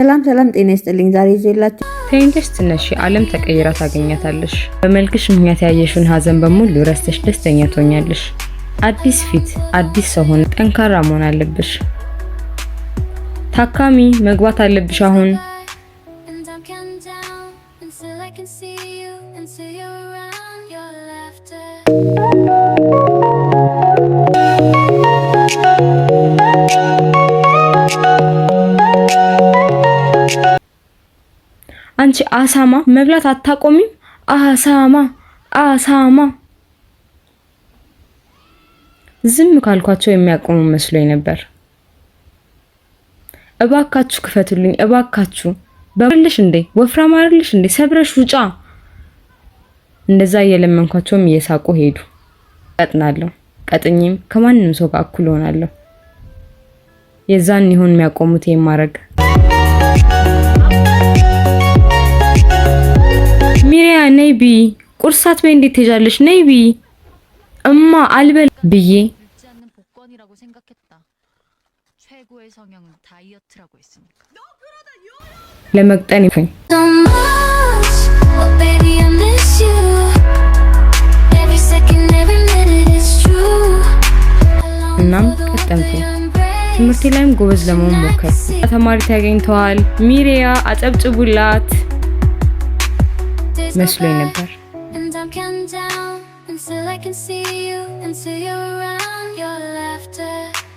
ሰላም ጤና ይስጥልኝ። ዛሬ ይዤላችሁ ተይንተሽ ትነሺ ዓለም ተቀይራ ታገኛታለሽ። በመልክሽ ምክንያት ያየሽውን ሀዘን በሙሉ ረስተሽ ደስተኛ ትሆኛለሽ። አዲስ ፊት፣ አዲስ ሰው ሆነ ጠንካራ መሆን አለብሽ። ታካሚ መግባት አለብሽ አሁን። አንቺ አሳማ መብላት አታቆሚም? አሳማ ዝም ካልኳቸው የሚያቆሙ መስሎኝ ነበር። እባካችሁ ክፈቱልኝ እባካችሁ። በርልሽ እንዴ ወፍራም አይደልሽ እንዴ? ሰብረሽ ውጫ። እንደዛ እየለመንኳቸውም እየሳቁ ሄዱ። ቀጥናለሁ። ቀጥኝም ከማንንም ሰው ጋር እኩል ሆናለሁ። የዛን ይሁን የሚያቆሙት የማረግ ሚሪያ ነይቢ ቁርሳት በይ እንዴት ትሄጃለሽ? ነይቢ እማ አልበል ብዬ ለመቅጠን ይፈኝ እናም ቀጠንኩኝ። ትምህርቴ ላይም ጎበዝ ለመሆን ሞከርኩ። ተማሪ ታገኝተዋል ሚሪያ አጨብጭቡላት መስሎኝ ነበር።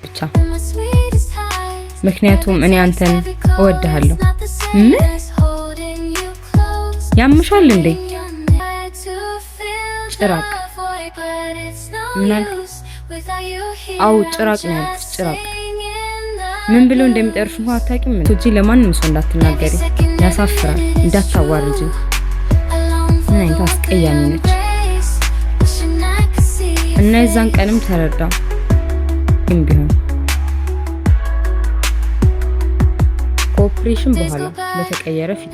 ብቻ ምክንያቱም እኔ አንተን እወድሃለሁ። ምን ያምሻል እንዴ? ጭራቅ ምን አልክ? አው ጭራቅ ነው ያልኩት። ጭራቅ ምን ብለው እንደሚጠርሹ እንኳን አታውቂም። እንጂ ለማንም ሰው እንዳትናገሪ፣ ያሳፍራል። እንዳታዋርጂ። ምን አይነት አስቀያሚ ነች። እና የዛን ቀንም ተረዳው። ቢሆን ከኦፕሬሽን በኋላ ለተቀየረ ፊቷ